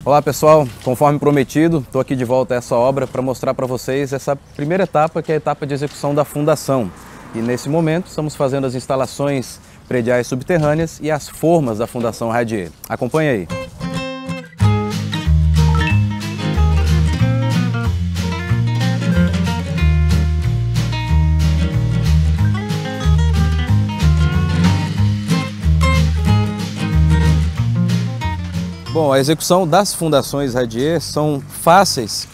Olá pessoal, conforme prometido, estou aqui de volta a essa obra para mostrar para vocês essa primeira etapa, que é a etapa de execução da fundação. E nesse momento estamos fazendo as instalações prediais subterrâneas e as formas da Fundação Radier. Acompanhe aí. Bom, a execução das fundações Radier são fáceis,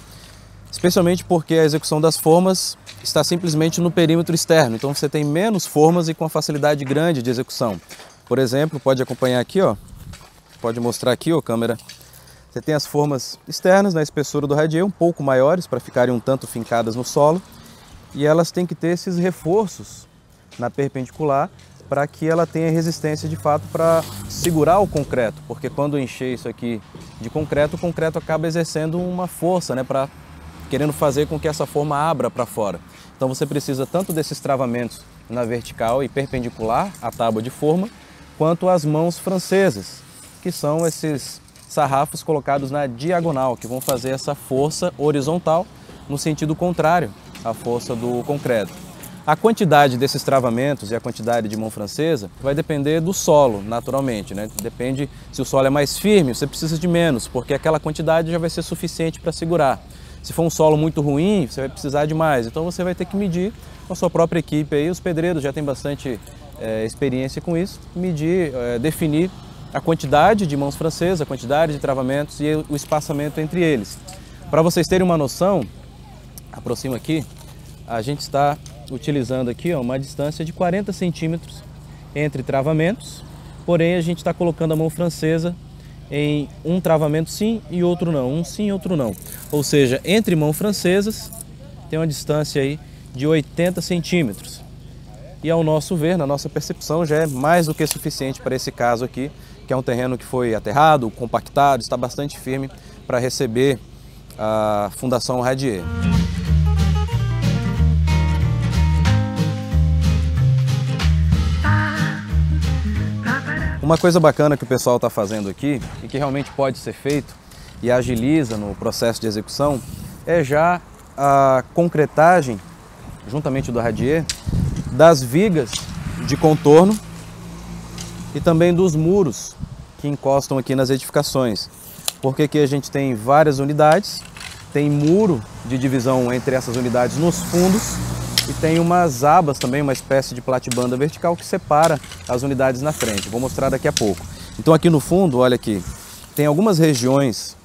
especialmente porque a execução das formas está simplesmente no perímetro externo. Então você tem menos formas e com uma facilidade grande de execução. Por exemplo, pode acompanhar aqui, ó. Pode mostrar aqui, ó, câmera. Você tem as formas externas na espessura do Radier, um pouco maiores para ficarem um tanto fincadas no solo. E elas têm que ter esses reforços na perpendicular, para que ela tenha resistência de fato para segurar o concreto, porque quando encher isso aqui de concreto, o concreto acaba exercendo uma força, né, querendo fazer com que essa forma abra para fora. Então você precisa tanto desses travamentos na vertical e perpendicular à tábua de forma, quanto as mãos francesas, que são esses sarrafos colocados na diagonal, que vão fazer essa força horizontal no sentido contrário à força do concreto. A quantidade desses travamentos e a quantidade de mão francesa vai depender do solo, naturalmente, né? Depende, se o solo é mais firme, você precisa de menos, porque aquela quantidade já vai ser suficiente para segurar. Se for um solo muito ruim, você vai precisar de mais. Então você vai ter que medir com a sua própria equipe aí. Os pedreiros já têm bastante experiência com isso. Medir, definir a quantidade de mãos francesas, a quantidade de travamentos e o espaçamento entre eles. Para vocês terem uma noção, aproximo aqui, a gente está utilizando aqui, ó, uma distância de 40 centímetros entre travamentos, porém a gente está colocando a mão francesa em um travamento sim e outro não, um sim e outro não. Ou seja, entre mãos francesas tem uma distância aí de 80 centímetros. E ao nosso ver, na nossa percepção, já é mais do que suficiente para esse caso aqui, que é um terreno que foi aterrado, compactado, está bastante firme para receber a Fundação Radier. Uma coisa bacana que o pessoal está fazendo aqui, e que realmente pode ser feito e agiliza no processo de execução, é já a concretagem, juntamente do Radier, das vigas de contorno e também dos muros que encostam aqui nas edificações. Porque aqui a gente tem várias unidades, tem muro de divisão entre essas unidades nos fundos, e tem umas abas também, uma espécie de platibanda vertical que separa as unidades na frente. Vou mostrar daqui a pouco. Então aqui no fundo, olha aqui, tem algumas regiões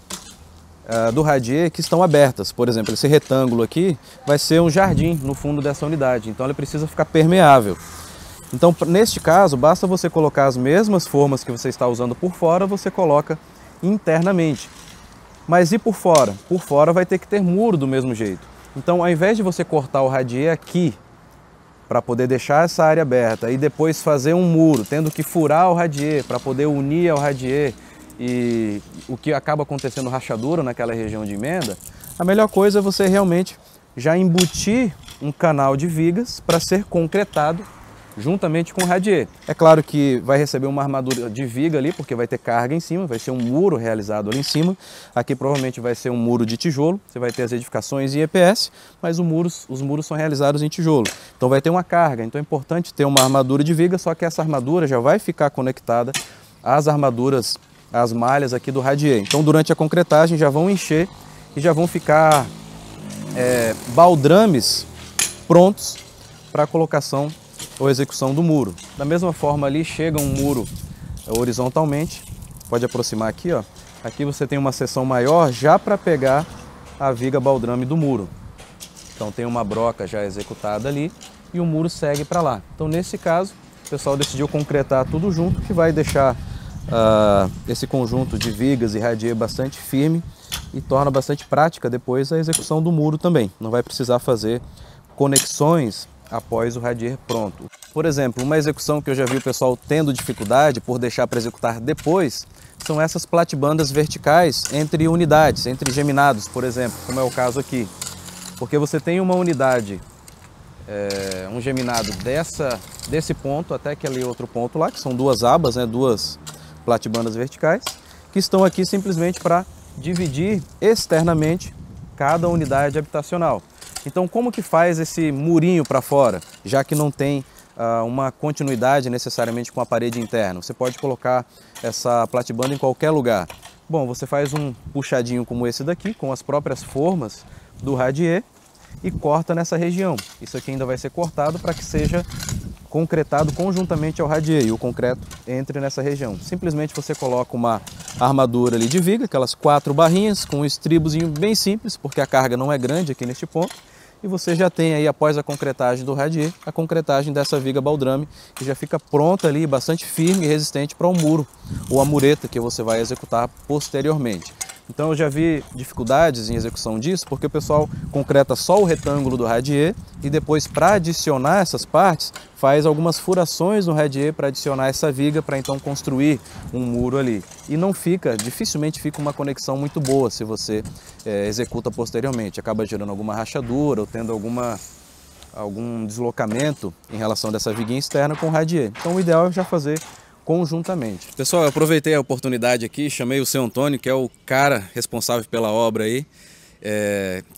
do Radier que estão abertas. Por exemplo, esse retângulo aqui vai ser um jardim no fundo dessa unidade, então ele precisa ficar permeável. Então neste caso, basta você colocar as mesmas formas que você está usando por fora, você coloca internamente. Mas e por fora? Por fora vai ter que ter muro do mesmo jeito. Então, ao invés de você cortar o Radier aqui, para poder deixar essa área aberta, e depois fazer um muro, tendo que furar o Radier para poder unir ao Radier, e o que acaba acontecendo rachadura naquela região de emenda, a melhor coisa é você realmente já embutir um canal de vigas para ser concretado juntamente com o Radier. É claro que vai receber uma armadura de viga ali, porque vai ter carga em cima, vai ser um muro realizado ali em cima. Aqui provavelmente vai ser um muro de tijolo, você vai ter as edificações em EPS, mas os muros são realizados em tijolo. Então vai ter uma carga, então é importante ter uma armadura de viga, só que essa armadura já vai ficar conectada às armaduras, às malhas aqui do Radier. Então durante a concretagem já vão encher e já vão ficar baldrames prontos para a colocação ou execução do muro. Da mesma forma ali chega um muro horizontalmente, pode aproximar aqui, ó. Aqui você tem uma seção maior já para pegar a viga baldrame do muro. Então tem uma broca já executada ali e o muro segue para lá. Então nesse caso o pessoal decidiu concretar tudo junto, que vai deixar esse conjunto de vigas e Radier bastante firme e torna bastante prática depois a execução do muro também. Não vai precisar fazer conexões após o Radier pronto. Por exemplo, uma execução que eu já vi o pessoal tendo dificuldade por deixar para executar depois são essas platibandas verticais entre unidades, entre geminados, por exemplo, como é o caso aqui. Porque você tem uma unidade, um geminado desse ponto até aquele outro ponto lá, que são duas abas, né, duas platibandas verticais, que estão aqui simplesmente para dividir externamente cada unidade habitacional. Então, como que faz esse murinho para fora, já que não tem uma continuidade necessariamente com a parede interna? Você pode colocar essa platibanda em qualquer lugar. Bom, você faz um puxadinho como esse daqui, com as próprias formas do radier, e corta nessa região. Isso aqui ainda vai ser cortado para que seja concretado conjuntamente ao radier e o concreto entre nessa região. Simplesmente você coloca uma armadura ali de viga, aquelas 4 barrinhas com um estribozinho bem simples, porque a carga não é grande aqui neste ponto, e você já tem aí, após a concretagem do radier, a concretagem dessa viga baldrame, que já fica pronta ali, bastante firme e resistente para o muro ou a mureta que você vai executar posteriormente. Então eu já vi dificuldades em execução disso, porque o pessoal concreta só o retângulo do radier e depois, para adicionar essas partes, faz algumas furações no radier para adicionar essa viga, para então construir um muro ali. E não fica, dificilmente fica uma conexão muito boa se você executa posteriormente. Acaba gerando alguma rachadura ou tendo algum deslocamento em relação dessa viguinha externa com o radier. Então o ideal é já fazer conjuntamente. Pessoal, eu aproveitei a oportunidade aqui, chamei o seu Antônio, que é o cara responsável pela obra aí,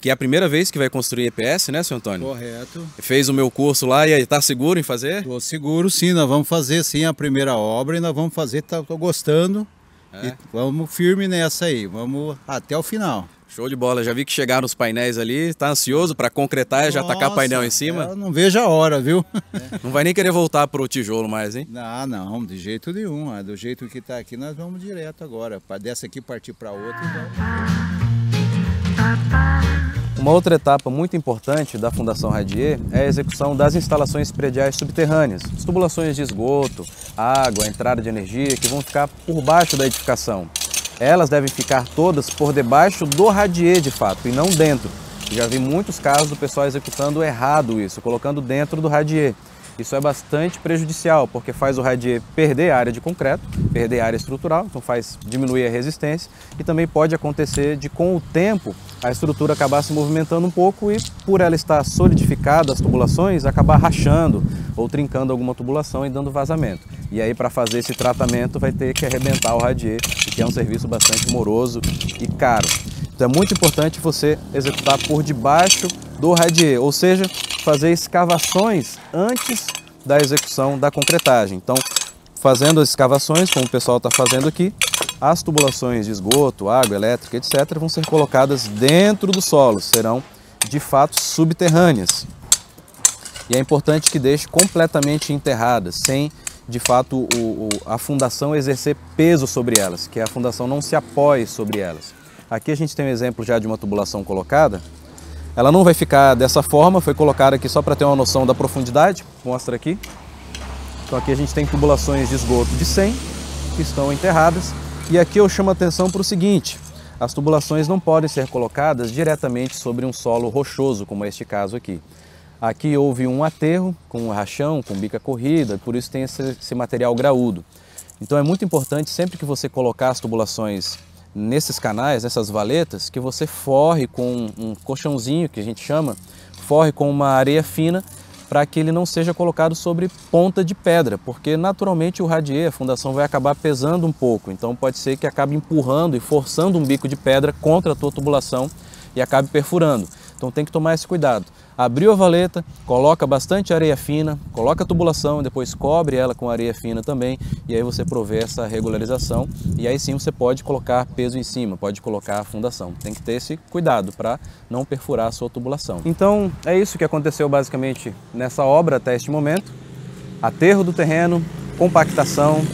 que é a primeira vez que vai construir EPS, né, seu Antônio? Correto. Fez o meu curso lá e aí, tá seguro em fazer? Estou seguro, sim, nós vamos fazer sim a primeira obra e nós vamos fazer, tô gostando, e vamos firme nessa aí, vamos até o final. Show de bola, já vi que chegaram os painéis ali, tá ansioso para concretar e já tacar painel em cima? Eu não vejo a hora, viu? Não vai nem querer voltar pro tijolo mais, hein? Não, de jeito nenhum. Do jeito que tá aqui, nós vamos direto agora. Para dessa aqui partir para outra. Uma outra etapa muito importante da Fundação Radier é a execução das instalações prediais subterrâneas, as tubulações de esgoto, água, entrada de energia, que vão ficar por baixo da edificação. Elas devem ficar todas por debaixo do radier de fato e não dentro. Já vi muitos casos do pessoal executando errado isso, colocando dentro do radier. Isso é bastante prejudicial, porque faz o radier perder a área de concreto, perder a área estrutural, então faz diminuir a resistência, e também pode acontecer de, com o tempo, a estrutura acabar se movimentando um pouco e, por ela estar solidificada, as tubulações, acabar rachando ou trincando alguma tubulação e dando vazamento. E aí, para fazer esse tratamento, vai ter que arrebentar o radier, que é um serviço bastante moroso e caro. Então é muito importante você executar por debaixo do radier, ou seja, fazer escavações antes da execução da concretagem. Então, fazendo as escavações, como o pessoal está fazendo aqui, as tubulações de esgoto, água, elétrica, etc., vão ser colocadas dentro do solo, serão de fato subterrâneas. E é importante que deixe completamente enterradas, sem de fato a fundação exercer peso sobre elas, que a fundação não se apoie sobre elas. Aqui a gente tem um exemplo já de uma tubulação colocada. Ela não vai ficar dessa forma, foi colocada aqui só para ter uma noção da profundidade. Mostra aqui. Então aqui a gente tem tubulações de esgoto de 100 que estão enterradas. E aqui eu chamo a atenção para o seguinte: as tubulações não podem ser colocadas diretamente sobre um solo rochoso, como é este caso aqui. Aqui houve um aterro com um rachão, com bica corrida, por isso tem esse material graúdo. Então é muito importante, sempre que você colocar as tubulações nesses canais, nessas valetas, que você forre com um colchãozinho, que a gente chama, forre com uma areia fina, para que ele não seja colocado sobre ponta de pedra, porque naturalmente o radier, a fundação, vai acabar pesando um pouco, então pode ser que acabe empurrando e forçando um bico de pedra contra a tua tubulação e acabe perfurando. Então tem que tomar esse cuidado. Abriu a valeta, coloca bastante areia fina, coloca a tubulação, depois cobre ela com areia fina também, e aí você provê essa regularização, e aí sim você pode colocar peso em cima, pode colocar a fundação. Tem que ter esse cuidado para não perfurar a sua tubulação. Então é isso que aconteceu basicamente nessa obra até este momento. Aterro do terreno, compactação,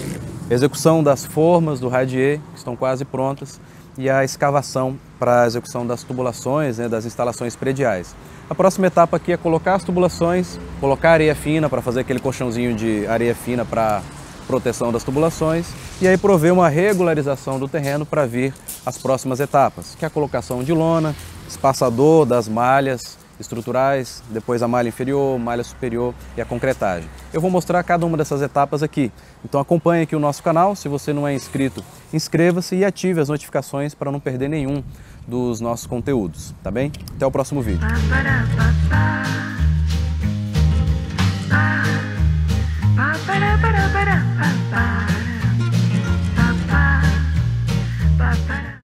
execução das formas do radier, que estão quase prontas, e a escavação para a execução das tubulações, das instalações prediais. A próxima etapa aqui é colocar as tubulações, colocar areia fina para fazer aquele colchãozinho de areia fina para proteção das tubulações, e aí prover uma regularização do terreno para vir as próximas etapas, que é a colocação de lona, espaçador das malhas estruturais, depois a malha inferior, malha superior e a concretagem. Eu vou mostrar cada uma dessas etapas aqui, então acompanhe aqui o nosso canal. Se você não é inscrito, inscreva-se e ative as notificações para não perder nenhum dos nossos conteúdos, tá bem? Até o próximo vídeo.